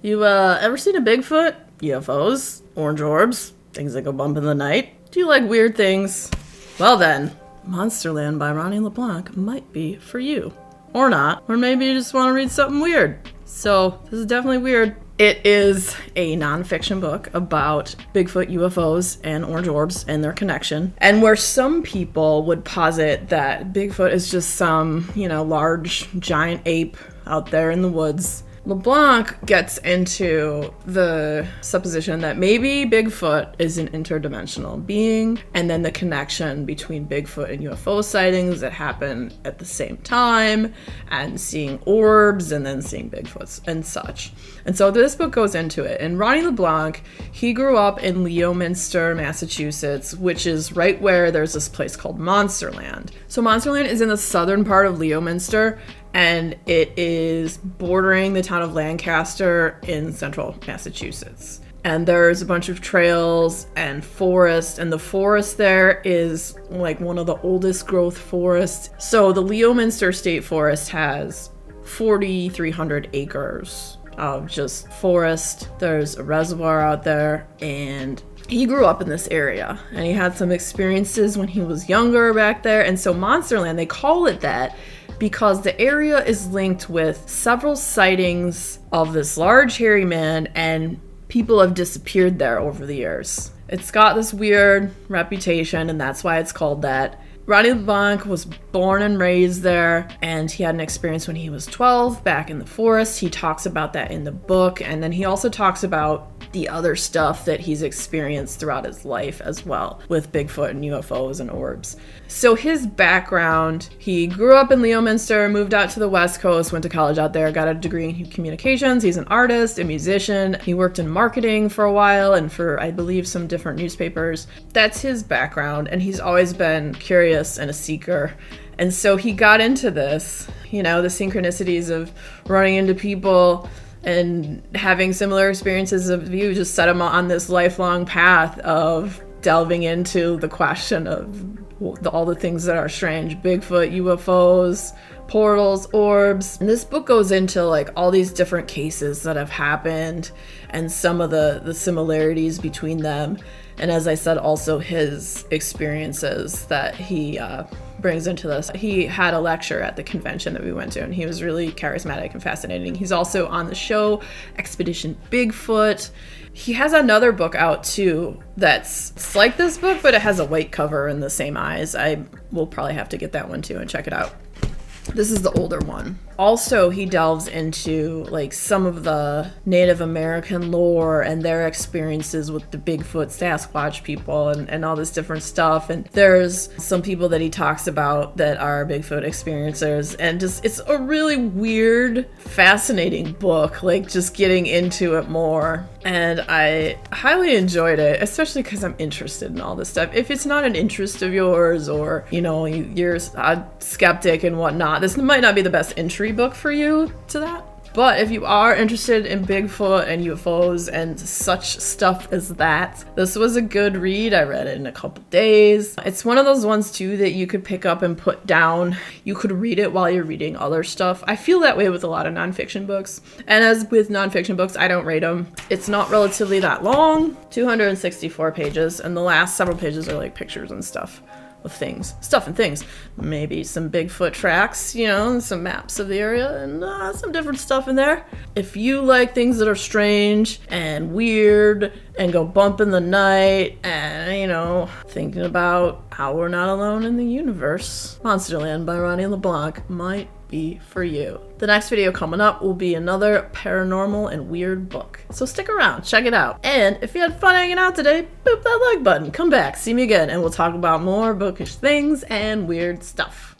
You ever seen a Bigfoot? UFOs? Orange orbs? Things that go bump in the night? Do you like weird things? Well then, Monsterland by Ronny Le Blanc might be for you. Or not. Or maybe you just want to read something weird. So, this is definitely weird. It is a nonfiction book about Bigfoot, UFOs, and orange orbs and their connection. And where some people would posit that Bigfoot is just some, large, giant ape out there in the woods, Le Blanc gets into the supposition that maybe Bigfoot is an interdimensional being, and then the connection between Bigfoot and UFO sightings that happen at the same time, and seeing orbs, and then seeing Bigfoots and such. And so this book goes into it. And Ronny Le Blanc, he grew up in Leominster, Massachusetts, which is right where there's this place called Monsterland. So Monsterland is in the southern part of Leominster, and it is bordering the town of Lancaster in central Massachusetts. And there's a bunch of trails and forest, and the forest there is like one of the oldest growth forests. So the Leominster State Forest has 4,300 acres of just forest. There's a reservoir out there, and he grew up in this area, and he had some experiences when he was younger back there. And so Monsterland, they call it that because the area is linked with several sightings of this large hairy man, and people have disappeared there over the years. It's got this weird reputation, and that's why it's called that. Ronny Le Blanc was born and raised there, and he had an experience when he was 12 back in the forest. He talks about that in the book, and then he also talks about the other stuff that he's experienced throughout his life as well with Bigfoot and UFOs and orbs. So his background, he grew up in Leominster, moved out to the West Coast, went to college out there, got a degree in communications. He's an artist, a musician. He worked in marketing for a while and for, I believe, some different newspapers. That's his background, and he's always been curious and a seeker. And so he got into this, the synchronicities of running into people and having similar experiences of you just set him on this lifelong path of delving into the question of all the things that are strange. Bigfoot, UFOs, portals, orbs. And this book goes into like all these different cases that have happened and some of the similarities between them. And as I said, also his experiences that he brings into this. He had a lecture at the convention that we went to, and he was really charismatic and fascinating. He's also on the show Expedition Bigfoot. He has another book out too that's like this book, but it has a white cover and the same eyes. I will probably have to get that one too and check it out. This is the older one. Also, he delves into like some of the Native American lore and their experiences with the Bigfoot, Sasquatch people and all this different stuff. And there's some people that he talks about that are Bigfoot experiencers. And just, it's a really weird, fascinating book, like just getting into it more. And I highly enjoyed it, especially because I'm interested in all this stuff. If it's not an interest of yours, or, you're a skeptic and whatnot, this might not be the best entry book for you to that. But if you are interested in Bigfoot and UFOs and such stuff as that, this was a good read. I read it in a couple days. It's one of those ones too that you could pick up and put down. You could read it while you're reading other stuff. I feel that way with a lot of nonfiction books. And as with nonfiction books, I don't rate them. It's not relatively that long, 264 pages, and the last several pages are like pictures and stuff. With stuff and things. Maybe some Bigfoot tracks, some maps of the area, and some different stuff in there. If you like things that are strange and weird and go bump in the night and, thinking about how we're not alone in the universe, Monsterland by Ronny Le Blanc might be for you. The next video coming up will be another paranormal and weird book. So stick around, check it out. And if you had fun hanging out today, boop that like button, come back, see me again, and we'll talk about more bookish things and weird stuff.